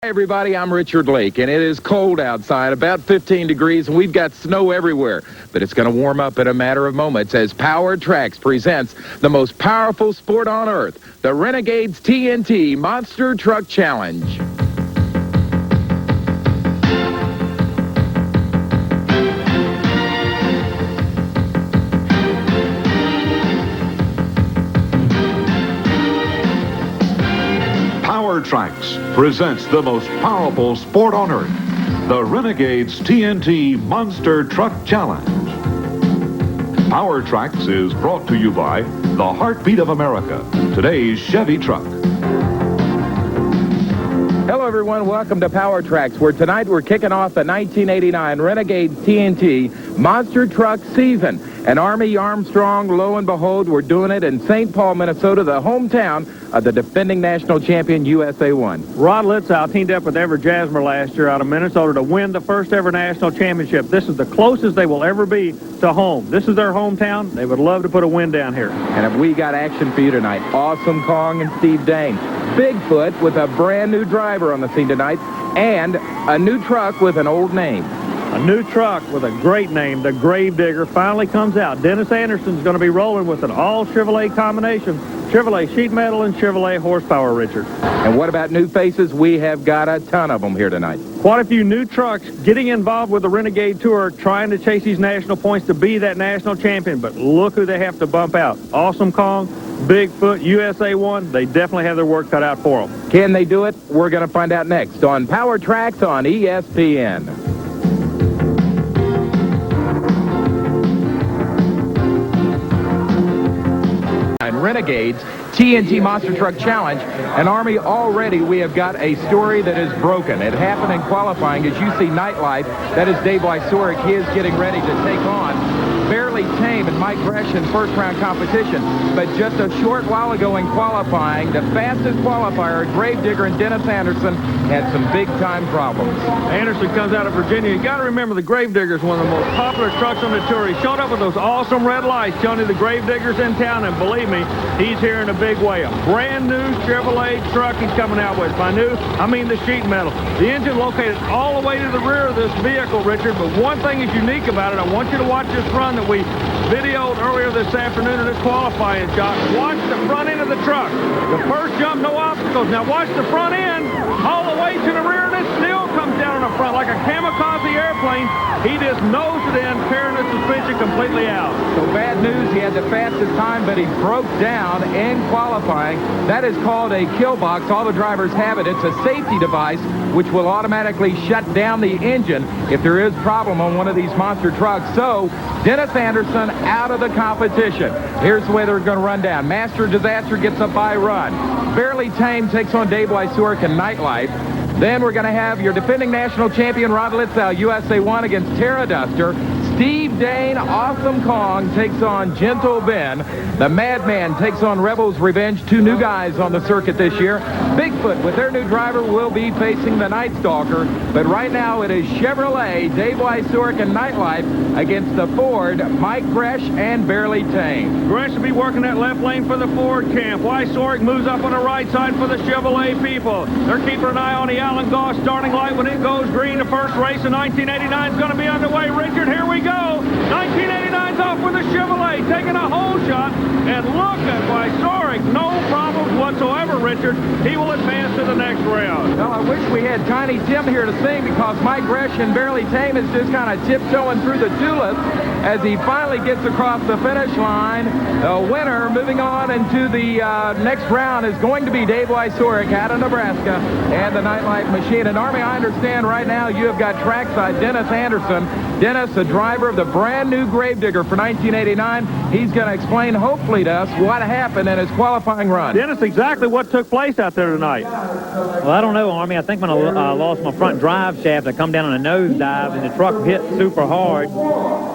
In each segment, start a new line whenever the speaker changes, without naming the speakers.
Hi everybody, I'm Richard Lake, and it is cold outside, about 15 degrees, and we've got snow everywhere. But it's going to warm up in a matter of moments as Power Tracks presents the most powerful sport on earth, the Renegades TNT Monster Truck Challenge.
Power Tracks presents the most powerful sport on earth, the Renegades TNT Monster Truck Challenge. Power Tracks is brought to you by the heartbeat of America, today's Chevy truck.
Hello everyone, welcome to Power Tracks, where tonight we're kicking off the 1989 Renegades TNT Monster Truck season. And Army Armstrong, lo and behold, we're doing it in St. Paul, Minnesota, the hometown of the defending national champion USA 1.
Rod Litzow teamed up with Everett Jasmer last year out of Minnesota to win the first ever national championship. This is the closest they will ever be to home. This is their hometown. They would love to put a win down here.
And have we got action for you tonight? Awesome Kong and Steve Dane. Bigfoot with a brand new driver on the scene tonight, and a new truck with an old name.
A new truck with a great name, the Gravedigger, finally comes out. Dennis Anderson's going to be rolling with an all-Chevrolet combination. Chevrolet sheet metal and Chevrolet horsepower, Richard.
And what about new faces? We have got a ton of them here tonight.
Quite a few new trucks getting involved with the Renegade Tour, trying to chase these national points to be that national champion. But look who they have to bump out. Awesome Kong, Bigfoot, USA 1, they definitely have their work cut out for them.
Can they do it? We're going to find out next on Power Tracks on ESPN. Renegades TNT Monster Truck Challenge. And Army, already we have got a story that is broken. It happened in qualifying. As you see, Nightlife, that is Dave Wysoric. He is getting ready to take on Fairly Tame and Mike Gresh in first-round competition. But just a short while ago in qualifying, the fastest qualifier, Gravedigger and Dennis Anderson, had some big-time problems.
Anderson comes out of Virginia. You got to remember, the Gravedigger is one of the most popular trucks on the tour. He showed up with those awesome red lights telling you the Gravedigger's in town, and believe me, he's here in a big way. A brand new Chevrolet truck he's coming out with. By new, I mean the sheet metal. The engine located all the way to the rear of this vehicle, Richard, but one thing is unique about it. I want you to watch this run that we videoed earlier this afternoon in this qualifying shot. Watch the front end of the truck. The first jump, no obstacles. Now watch the front end all the way to the rear, and it still comes down on the front like a kamikaze airplane. He just nosed it in, tearing the suspension completely out.
So bad news, he had the fastest time, but he broke down in qualifying. That is called a kill box. All the drivers have it. It's a safety device which will automatically shut down the engine if there is problem on one of these monster trucks. So Dennis Anderson out of the competition. Here's the way they're going to run down. Master Disaster gets a bye run. Fairly Tame takes on Dave Wysoric and Nightlife. Then we're going to have your defending national champion, Rod Litzow, USA 1 against Terra Duster. Steve Dane, Awesome Kong, takes on Gentle Ben. The Madman takes on Rebel's Revenge, two new guys on the circuit this year. Bigfoot, with their new driver, will be facing the Night Stalker. But right now it is Chevrolet, Dave Wysoric, and Nightlife against the Ford, Mike Gresh, and Fairly Tame.
Gresh will be working that left lane for the Ford camp. Wysoric moves up on the right side for the Chevrolet people. They're keeping an eye on the Alan Goss starting light. When it goes green, the first race in 1989 is going to be underway. Richard, here we go. 1989's off with a Chevrolet, taking a hole shot, and look at Wysoric. No problems whatsoever, Richard. He will advance to the next round.
Well, I wish we had Tiny Tim here to sing, because Mike Gresh and Fairly Tame is just kind of tiptoeing through the tulips as he finally gets across the finish line. The winner moving on into the next round is going to be Dave Wysoric out of Nebraska and the Nightlife Machine. And Army, I understand right now you have got trackside Dennis Anderson. Dennis, the driver of the brand new Gravedigger for 1989. He's going to explain, hopefully, to us what happened in his qualifying run.
Dennis, exactly what took place out there tonight.
Well, I don't know, Army. I think when I lost my front drive shaft, I come down on a nosedive, and the truck hit super hard.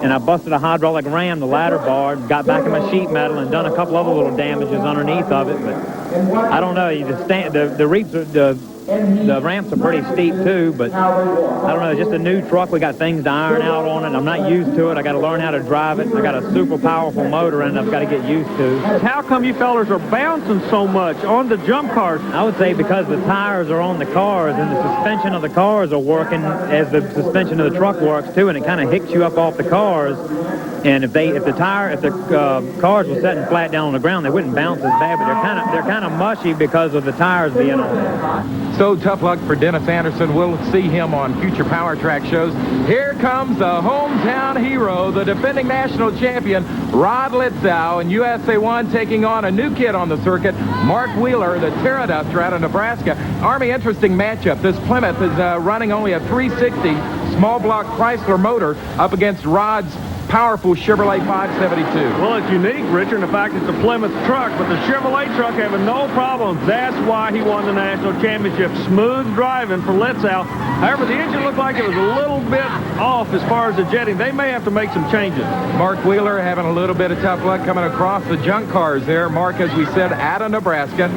and I busted a hydraulic ram, the ladder bar, got back in my sheet metal and done a couple other little damages underneath of it. But I don't know. The ramps are pretty steep too, but I don't know. It's just a new truck. We got things to iron out on it. I'm not used to it. I got to learn how to drive it. I got a super powerful motor in it I've got to get used to.
How come you fellers are bouncing so much on the jump cars?
I would say because the tires are on the cars and the suspension of the cars are working as the suspension of the truck works too, and it kind of hicks you up off the cars. And if the cars were sitting flat down on the ground, they wouldn't bounce as bad. But they're kind of mushy because of the tires being on.
So tough luck for Dennis Anderson. We'll see him on future Power Track shows. Here comes the hometown hero, the defending national champion, Rod Litzow, and USA 1 taking on a new kid on the circuit, Mark Wheeler, the Pteroduster out of Nebraska. Army, interesting matchup. This Plymouth is running only a 360 small block Chrysler motor up against Rod's powerful Chevrolet 572.
Well, it's unique, Richard, in the fact it's a Plymouth truck, but the Chevrolet truck having no problems. That's why he won the national championship. Smooth driving for Litzow. However, the engine looked like it was a little bit off as far as the jetting. They may have to make some changes.
Mark Wheeler having a little bit of tough luck coming across the junk cars there. Mark, as we said, out of Nebraska.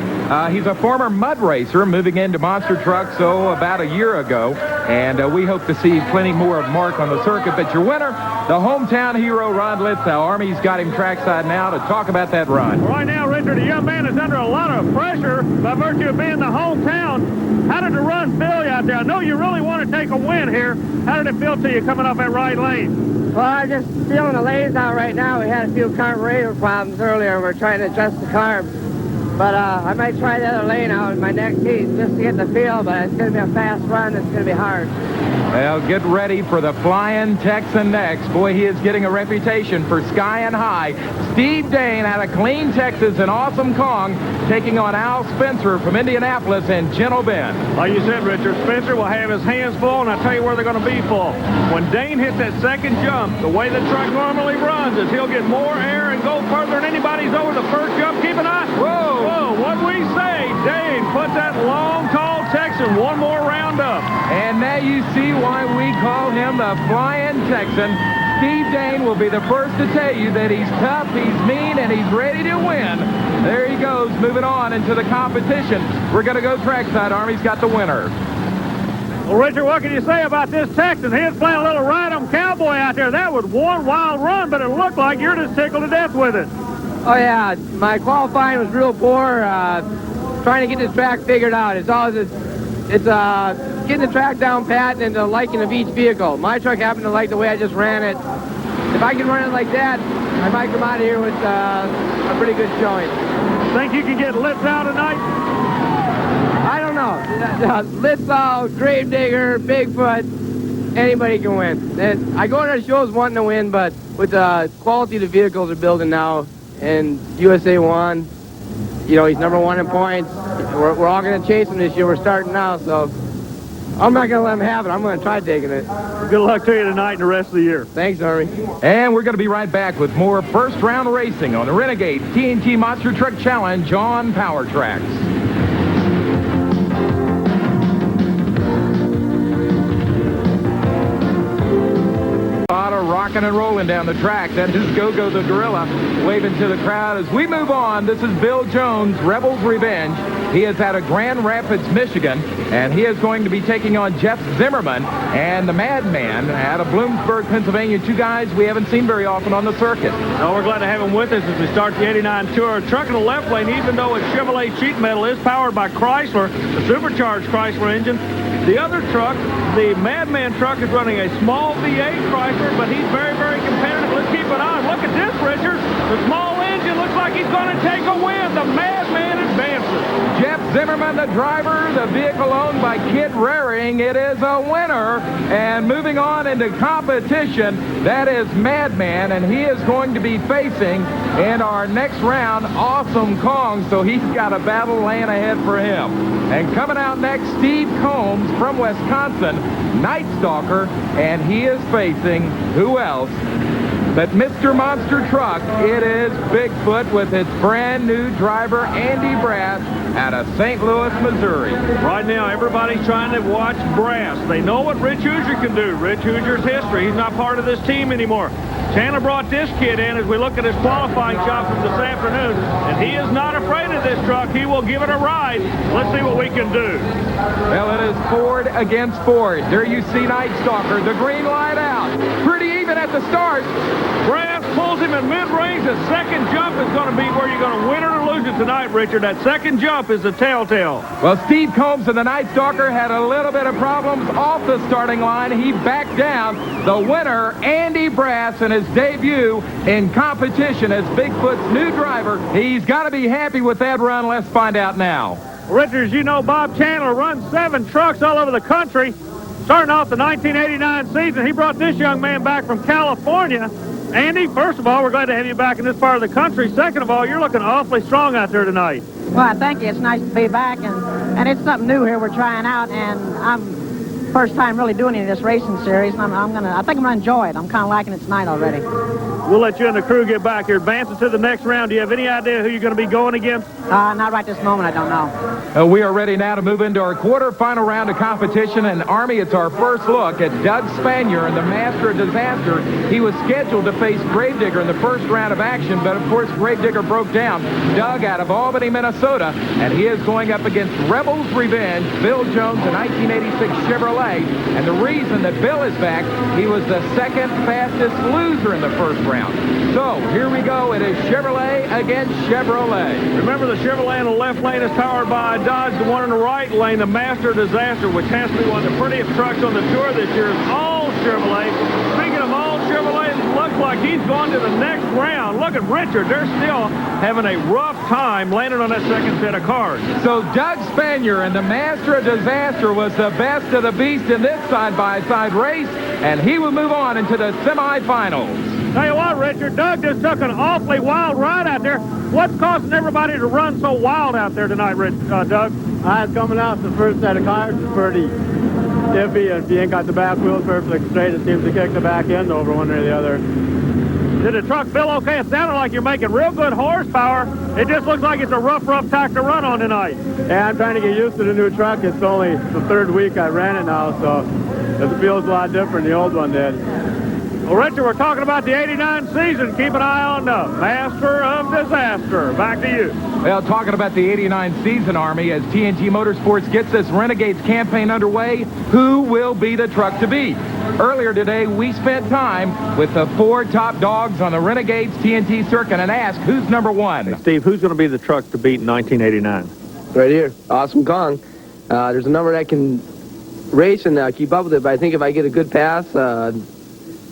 He's a former mud racer moving into monster trucks, about a year ago. And we hope to see plenty more of Mark on the circuit. But your winner, the hometown hero, Rod Litzow. Army's got him trackside now to talk about that run.
Right now, Richard, the young man is under a lot of pressure by virtue of being the hometown. How did the run feel you out there? I know you really want to take a win here. How did it feel to you coming off that right lane?
Well, I'm just feeling the lanes out right now. We had a few carburetor problems earlier. We're trying to adjust the carbs. But I might try the other lane out in my next heat just to get the feel, but it's going to be a fast run. It's going to be hard.
Well, get ready for the Flying Texan next. Boy, he is getting a reputation for sky and high. Steve Dane out of Killeen, Texas, and Awesome Kong taking on Al Spencer from Indianapolis and Gentle Bend.
Like you said, Richard, Spencer will have his hands full, and I'll tell you where they're going to be full. When Dane hits that second jump, the way the truck normally runs is he'll get more air and go further than anybody's over the first jump. Keep an eye. Whoa! What'd we say? Dane put that long, tall Texan one more round up.
And now you see why we call him the Flying Texan. Steve Dane will be the first to tell you that he's tough, he's mean, and he's ready to win. There he goes, moving on into the competition. We're going to go trackside. Army's got the winner.
Well, Richard, what can you say about this Texan? He was playing a little ride-em cowboy out there. That was one wild run, but it looked like you're just tickled to death with it.
Oh, yeah. My qualifying was real poor. Trying to get this track figured out. It's getting the track down pat and the liking of each vehicle. My truck happened to like the way I just ran it. If I can run it like that, I might come out of here with a pretty good showing.
Think you can get Litzow tonight?
I don't know. Litzow, Gravedigger, Bigfoot, anybody can win. And I go to the shows wanting to win, but with the quality the vehicles are building now, and USA 1, you know, he's #1 in points. We're all going to chase him this year. We're starting now, so I'm not going to let him have it. I'm going to try taking it.
Good luck to you tonight and the rest of the year.
Thanks, Army.
And we're going to be right back with more first-round racing on the Renegades TNT Monster Truck Challenge on Power Tracks. A lot of rocking and rolling down the track. That is Go-Go the Gorilla waving to the crowd as we move on. This is Bill Jones, Rebel's Revenge. He is out of Grand Rapids, Michigan, and he is going to be taking on Jeff Zimmerman and the Madman out of Bloomsburg, Pennsylvania. Two guys we haven't seen very often on the circuit.
No, we're glad to have him with us as we start the 89 Tour. Truck in the left lane, even though it's Chevrolet sheet metal, is powered by Chrysler, the supercharged Chrysler engine. The other truck, the Madman truck, is running a small V8 Chrysler, but he's very, very competitive. Let's keep an eye. Look at this, Richard. The small engine looks like he's going to take a win. The Madman advances.
Jeff Zimmerman, the driver, the vehicle owned by Kid Raring. It is a winner. And moving on into competition, that is Madman, and he is going to be facing in our next round Awesome Kong, so he's got a battle laying ahead for him. And coming out next, Steve Combs from Wisconsin, Night Stalker, and he is facing who else But Mr. Monster Truck, it is Bigfoot with its brand new driver, Andy Brass, out of St. Louis, Missouri.
Right now, everybody's trying to watch Brass. They know what Rich Hoosier can do. Rich Hoosier's history. He's not part of this team anymore. Chandler brought this kid in as we look at his qualifying shot from this afternoon, and he is not afraid of this truck. He will give it a ride. Let's see what we can do.
Well, it is Ford against Ford. There you see Night Stalker, the green light out. Pretty even at the start.
Brass pulls him in mid-range. The second jump is going to be where you're going to win it or lose it tonight, Richard. That second jump is the telltale.
Well, Steve Combs and the Night Stalker had a little bit of problems off the starting line. He backed down. The winner, Andy Brass, in his debut in competition as Bigfoot's new driver. He's got to be happy with that run. Let's find out now.
Richard, as you know, Bob Chandler runs 7 trucks all over the country. Starting off the 1989 season, he brought this young man back from California. Andy, first of all, we're glad to have you back in this part of the country. Second of all, you're looking awfully strong out there tonight.
Well, thank you. It's nice to be back, and it's something new here we're trying out, and I'm first time really doing any of this racing series, and I think I'm gonna enjoy it. I'm kind of liking it tonight already.
We'll let you and the crew get back here. Advancing to the next round. Do you have any idea who you're going to be going against?
Not right this moment, I don't know.
We are ready now to move into our quarterfinal round of competition. And Army, it's our first look at Doug Spanier and the Master of Disaster. He was scheduled to face Gravedigger in the first round of action, but of course Gravedigger broke down. Doug out of Albany, Minnesota, and he is going up against Rebel's Revenge, Bill Jones, a 1986 Chevrolet. And the reason that Bill is back, he was the second fastest loser in the first round. So here we go. It is Chevrolet against Chevrolet.
Remember, the Chevrolet in the left lane is powered by Dodge. The one in the right lane, the Master Disaster, which has to be one of the prettiest trucks on the tour this year, is all Chevrolet. Speaking of all Chevrolet, it looks like he's gone to the next round. Look at Richard. They're still having a rough time landing on that second set of cars.
So Doug Spanier and the Master of Disaster was the best of the beast in this side-by-side race, and he will move on into the semifinals.
Tell you what, Richard, Doug just took an awfully wild ride out there. What's causing everybody to run so wild out there tonight, Doug?
It's coming out the first set of cars is pretty iffy, and if you ain't got the back wheel perfectly straight, it seems to kick the back end over one or the other.
Did the truck feel okay? It sounded like you're making real good horsepower. It just looks like it's a rough track to run on tonight.
Yeah, I'm trying to get used to the new truck. It's only the 3rd week I ran it now, so it feels a lot different than the old one did.
Well, Richard, we're talking about the 89 season. Keep an eye on the Master of Disaster. Back to you.
Well, talking about the 89 season, Army, as TNT Motorsports gets this Renegades campaign underway, who will be the truck to beat? Earlier today, we spent time with the 4 top dogs on the Renegades TNT circuit and asked, who's number 1?
Hey, Steve, who's going to be the truck to beat in 1989?
Right here, Awesome Kong. There's a number that can race and keep up with it, but I think if I get a good pass,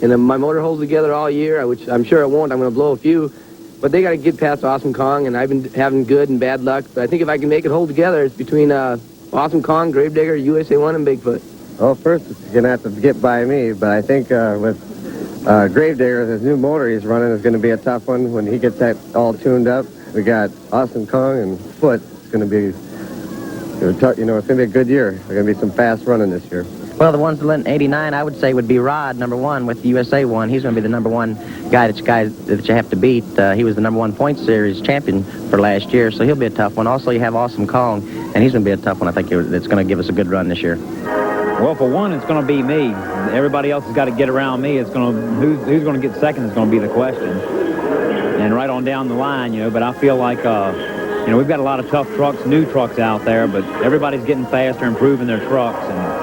and my motor holds together all year, which I'm sure it won't. I'm going to blow a few. But they got to get past Awesome Kong, and I've been having good and bad luck. But I think if I can make it hold together, it's between Awesome Kong, Gravedigger, USA 1, and Bigfoot.
Well, first, it's going to have to get by me. But I think with Gravedigger, his new motor he's running is going to be a tough one when he gets that all tuned up. We got Awesome Kong and Foot. It's going to be, it's going to be a good year. There's going to be some fast running this year.
Well, the ones in 89, I would say, would be Rod, number 1, with the USA 1. He's going to be the number 1 guy that you have to beat. He was the number 1 point series champion for last year, so he'll be a tough one. Also, you have Awesome Kong, and he's going to be a tough one. I think it's going to give us a good run this year.
Well, for one, it's going to be me. Everybody else has got to get around me. It's going to who's going to get second is going to be the question. And right on down the line, but I feel like we've got a lot of tough trucks, new trucks out there, but everybody's getting faster, improving their trucks, and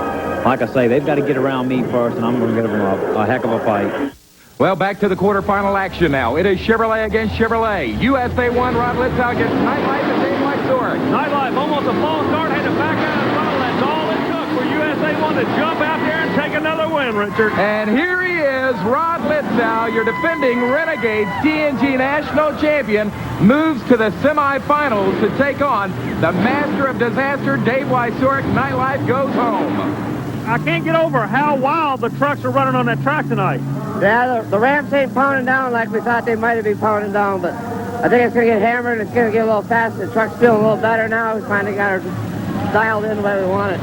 like I say, they've got to get around me first, and I'm going to give them a heck of a fight.
Well, back to the quarterfinal action now. It is Chevrolet against Chevrolet. USA 1, Rod Litzow against Nightlife and Dave Whitesworth.
Nightlife, almost a false start, had to back out of throttle. That's all it took for USA 1 to jump out there and take another win, Richard.
And here he is, Rod Litzow, your defending Renegades TNT National Champion, moves to the semifinals to take on the Master of Disaster, Dave Whitesworth. Nightlife goes home.
I can't get over how wild the trucks are running on that track tonight.
Yeah, the ramps ain't pounding down like we thought they might have been pounding down, but I think it's going to get hammered. It's going to get a little faster. The truck's feeling a little better now. We finally got her dialed in the way we want it.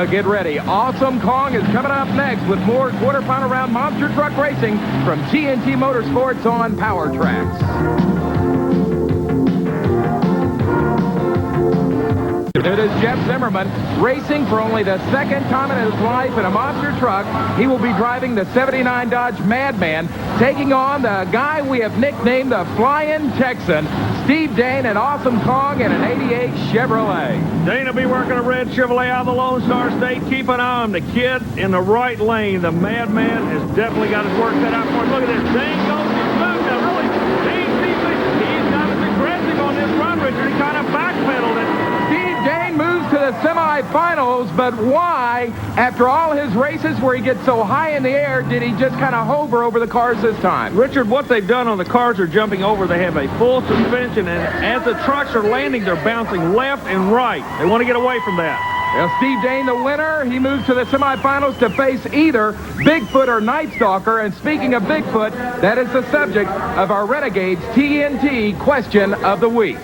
Get ready. Awesome Kong is coming up next with more quarterfinal round monster truck racing from TNT Motorsports on Power Tracks. It is Jeff Zimmerman racing for only the second time in his life in a monster truck. He will be driving the 79 Dodge Madman, taking on the guy we have nicknamed the Flying Texan, Steve Dane, an Awesome Kong in an 88 Chevrolet.
Dane will be working a red Chevrolet out of the Lone Star State. Keep an eye on the kid in the right lane. The Madman has definitely got his work cut out for him. Look at this. Dane goes to smooth. Now, really, Dane seems like he's not as aggressive on this run, Richard. He kind of backpedaled it.
Dane moves to the semifinals, but why, after all his races where he gets so high in the air, did he just kind of hover over the cars this time?
Richard, what they've done on the cars are jumping over. They have a full suspension, and as the trucks are landing, they're bouncing left and right. They want to get away from that.
Well, Steve Dane, the winner, he moves to the semifinals to face either Bigfoot or Night Stalker. And speaking of Bigfoot, that is the subject of our Renegades TNT Question of the Week.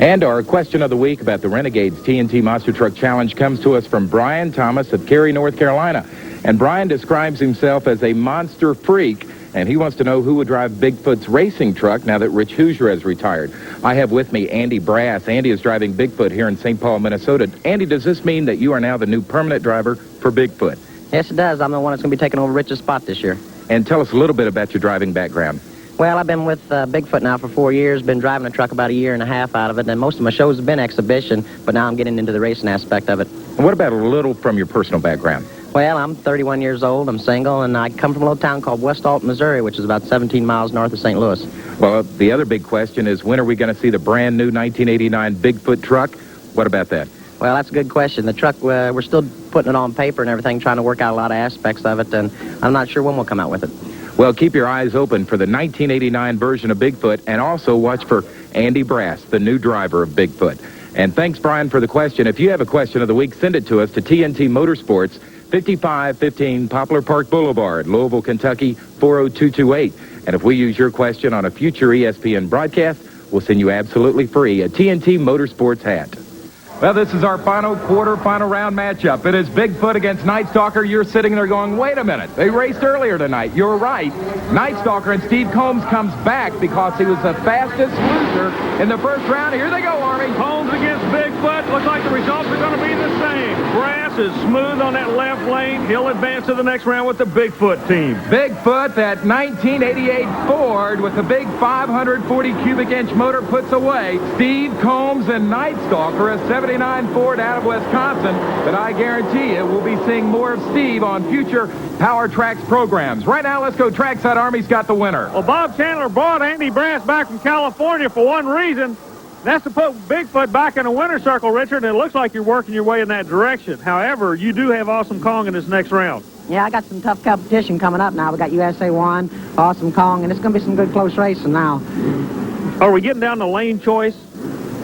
And our question of the week about the Renegades TNT Monster Truck Challenge comes to us from Brian Thomas of Cary, North Carolina. And Brian describes himself as a monster freak, and he wants to know who would drive Bigfoot's racing truck now that Rich Hoosier has retired. I have with me Andy Brass. Andy is driving Bigfoot here in St. Paul, Minnesota. Andy, does this mean that you are now the new permanent driver for Bigfoot?
Yes, it does. I'm the one that's going to be taking over Rich's spot this year.
And tell us a little bit about your driving background.
Well, I've been with Bigfoot now for 4 years, been driving the truck about 1.5 years out of it, and most of my shows have been exhibition, but now I'm getting into the racing aspect of it.
And what about a little from your personal background?
Well, I'm 31 years old, I'm single, and I come from a little town called West Alton, Missouri, which is about 17 miles north of St. Louis.
Well, the other big question is, when are we going to see the brand new 1989 Bigfoot truck? What about that?
Well, that's a good question. The truck, we're still putting it on paper and everything, trying to work out a lot of aspects of it, and I'm not sure when we'll come out with it.
Well, keep your eyes open for the 1989 version of Bigfoot, and also watch for Andy Brass, the new driver of Bigfoot. And thanks, Brian, for the question. If you have a question of the week, send it to us to TNT Motorsports, 5515 Poplar Park Boulevard, Louisville, Kentucky, 40228. And if we use your question on a future ESPN broadcast, we'll send you absolutely free a TNT Motorsports hat. Well, this is our final quarterfinal round matchup. It is Bigfoot against Night Stalker. You're sitting there going, wait a minute. They raced earlier tonight. You're right. Night Stalker and Steve Combs comes back because he was the fastest loser in the first round. Here they go, Army.
Combs against Bigfoot. Looks like the results are going to be the same. Brass is smooth on that left lane. He'll advance to the next round with the Bigfoot team.
Bigfoot, that 1988 Ford with the big 540 cubic inch motor, puts away Steve Combs and Night Stalker, a 79 Ford out of Wisconsin, but I guarantee you we'll be seeing more of Steve on future Power Tracks programs. Right now, let's go trackside. Army's got the winner.
Well, Bob Chandler brought Andy Brass back from California for one reason. That's to put Bigfoot back in a winner's circle, Richard, and it looks like you're working your way in that direction. However, you do have Awesome Kong in this next round.
Yeah, I got some tough competition coming up now. We got USA 1, Awesome Kong, and it's going to be some good close racing now.
Are we getting down to lane choice?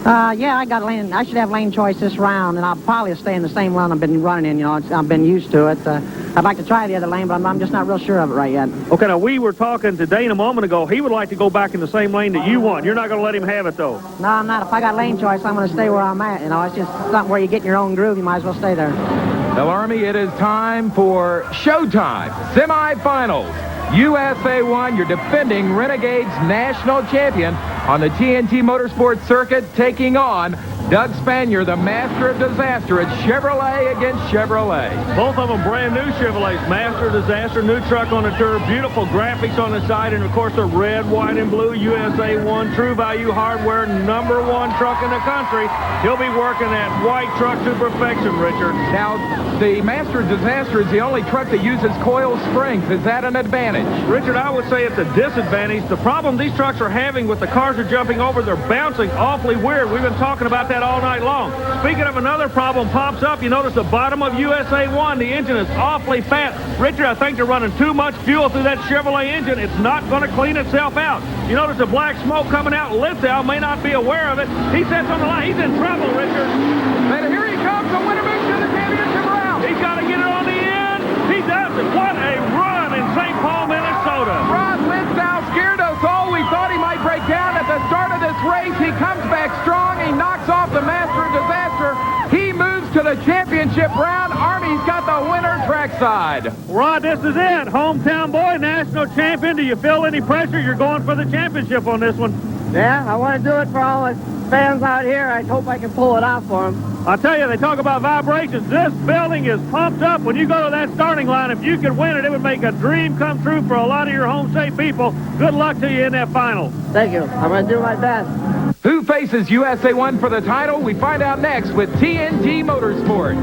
Yeah, I should have lane choice this round, and I'll probably stay in the same lane I've been running in. You know, I've been used to it. I'd like to try the other lane, but I'm just not real sure of it right yet.
Okay, now we were talking to Dane a moment ago. He would like to go back in the same lane that you want. You're not going to let him have it, though.
No, I'm not. If I got lane choice, I'm going to stay where I'm at. You know, it's just something where you get in your own groove. You might as well stay there.
Well, Army, it is time for showtime. Semifinals. USA 1, your defending Renegades national champion on the TNT Motorsports circuit, taking on Doug Spanier, the master of disaster. It's Chevrolet against Chevrolet.
Both of them brand new Chevrolets. Master of disaster, new truck on the tour, beautiful graphics on the side, and of course the red, white, and blue USA 1 True Value Hardware #1 truck in the country. He'll be working that white truck to perfection, Richard.
Now, the master of disaster is the only truck that uses coil springs. Is that an advantage?
Richard, I would say it's a disadvantage. The problem these trucks are having with the cars are jumping over, they're bouncing awfully weird. We've been talking about that all night long. Speaking of another problem pops up, you notice the bottom of USA 1, the engine is awfully fat. Richard, I think they're running too much fuel through that Chevrolet engine. It's not going to clean itself out. You notice the black smoke coming out. Lithgow may not be aware of it. He sets on the line. He's in trouble, Richard.
And here he comes, the winner moves to the championship round.
He's got to get it on the end. He does it. What a run in St. Paul, Minnesota.
Rod Lithgow scared us all. We thought he might break down at the start of this race. He comes back strong. He knocks off the master of disaster. He moves to the championship round. side.
Rod, this is it. Hometown boy, national champion. Do you feel any pressure? You're going for the championship on this one.
Yeah, I want to do it for all the fans out here. I hope I can pull it off for them.
I'll tell you, they talk about vibrations. This building is pumped up. When you go to that starting line, if you could win it, it would make a dream come true for a lot of your home state people. Good luck to you in that final.
Thank you. I'm going to do my best.
Who faces USA 1 for the title? We find out next with TNT Motorsports.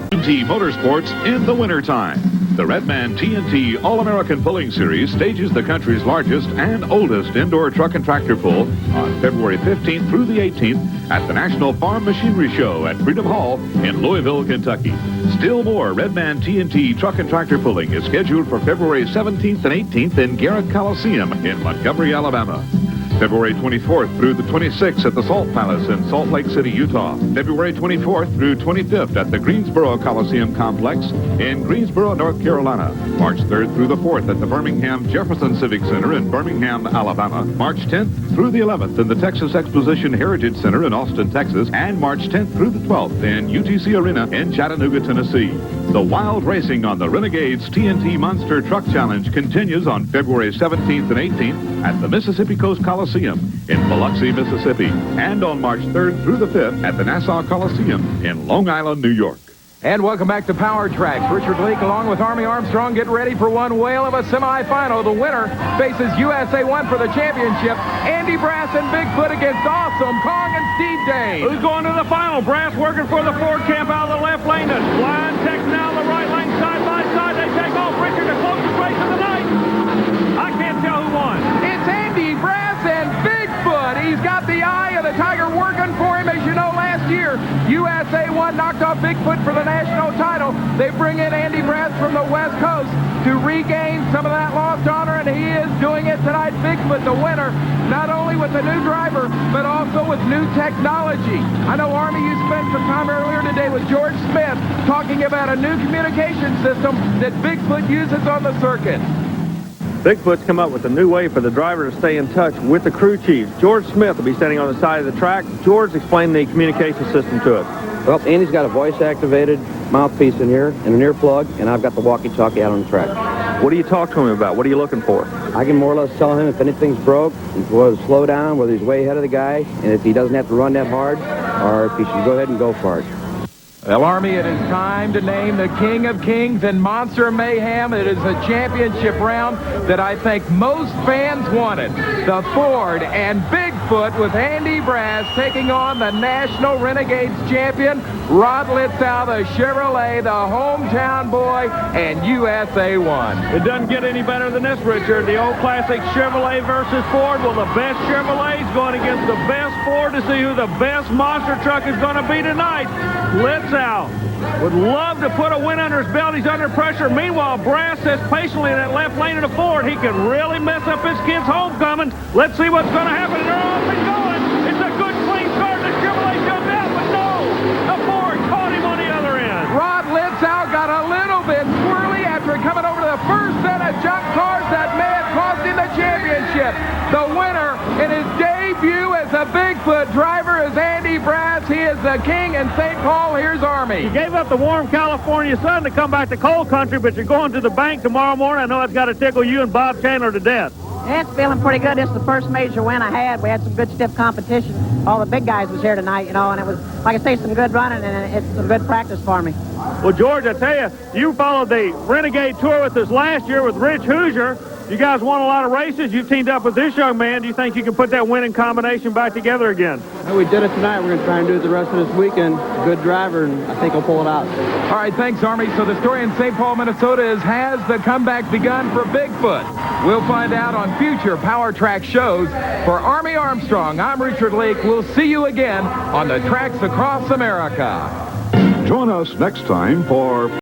TNT Motorsports in the wintertime. The Redman TNT All-American Pulling Series stages the country's largest and oldest indoor truck and tractor pull on February 15th through the 18th at the National Farm Machinery Show at Freedom Hall in Louisville, Kentucky. Still more Redman TNT truck and tractor pulling is scheduled for February 17th and 18th in Garrett Coliseum in Montgomery, Alabama. February 24th through the 26th at the Salt Palace in Salt Lake City, Utah. February 24th through 25th at the Greensboro Coliseum Complex in Greensboro, North Carolina. March 3rd through the 4th at the Birmingham Jefferson Civic Center in Birmingham, Alabama. March 10th through the 11th in the Texas Exposition Heritage Center in Austin, Texas. And March 10th through the 12th in UTC Arena in Chattanooga, Tennessee. The wild racing on the Renegades TNT Monster Truck Challenge continues on February 17th and 18th at the Mississippi Coast Coliseum in Biloxi, Mississippi, and on March 3rd through the 5th at the Nassau Coliseum in Long Island, New York.
And welcome back to Power Tracks. Richard Leake along with Army Armstrong get ready for one whale of a semifinal. The winner faces USA 1 for the championship. Andy Brass and Bigfoot against Awesome Kong and Steve Dane.
Who's going to the final? Brass working for the Ford camp out of the left lane. And Blind Tex now the right lane, side by side. They take off. Richard, the closest race of the night. I can't tell who won.
It's Andy Brass and Bigfoot. He's got the eye of the tiger working for him. As you know, last year, USA 1 knocked off Bigfoot for the national title. They bring in Andy Brass from the West Coast to regain some of that lost honor, and he is doing it tonight. Bigfoot, the winner, not only with a new driver, but also with new technology. I know, Army, you spent some time earlier today with George Smith talking about a new communication system that Bigfoot uses on the circuit.
Bigfoot's come up with a new way for the driver to stay in touch with the crew chief. George Smith will be standing on the side of the track. George, explain the communication system to us.
Well, Andy's got a voice-activated mouthpiece in here and an earplug, and I've got the walkie-talkie out on the track.
What do you talk to him about? What are you looking for?
I can more or less tell him if anything's broke, whether to slow down, whether he's way ahead of the guy, and if he doesn't have to run that hard, or if he should go ahead and go for it.
Well, Army, it is time to name the King of Kings and Monster Mayhem. It is a championship round that I think most fans wanted. The Ford and Bigfoot with Andy Brass taking on the National Renegades champion, Rod Litzow, the Chevrolet, the hometown boy, and USA 1.
It doesn't get any better than this, Richard. The old classic Chevrolet versus Ford. Well, the best Chevrolet's going against the best Ford to see who the best monster truck is going to be tonight. Litzow would love to put a win under his belt. He's under pressure. Meanwhile, Brass sits patiently in that left lane of the Ford. He could really mess up his kid's homecoming. Let's see what's going to happen. They're off and going. It's a good, clean start. The Chevrolet jumped out, but no. The Ford caught him on the other end.
Rod Litzow got a little bit squirrely after coming over to the first set of jump cars that may have cost him the championship. The winner in his debut as a Bigfoot driver is Andy Brass. He is the king in St. Paul. Here's Army.
You gave up the warm California sun to come back to cold country, but you're going to the bank tomorrow morning. I know it's got to tickle you and Bob Chandler to death.
Yeah, it's feeling pretty good. This is the first major win I had. We had some good stiff competition. All the big guys was here tonight, you know, and it was, like I say, some good running, and it's some good practice for me.
Well, George, I tell you, you followed the Renegade Tour with us last year with Rich Hoosier. You guys won a lot of races. You teamed up with this young man. Do you think you can put that winning combination back together again?
Well, we did it tonight. We're going to try and do it the rest of this weekend. Good driver, and I think he'll pull it out.
All right, thanks, Army. So the story in St. Paul, Minnesota is, has the comeback begun for Bigfoot? We'll find out on future Power Track shows. For Army Armstrong, I'm Richard Leake. We'll see you again on the tracks across America.
Join us next time for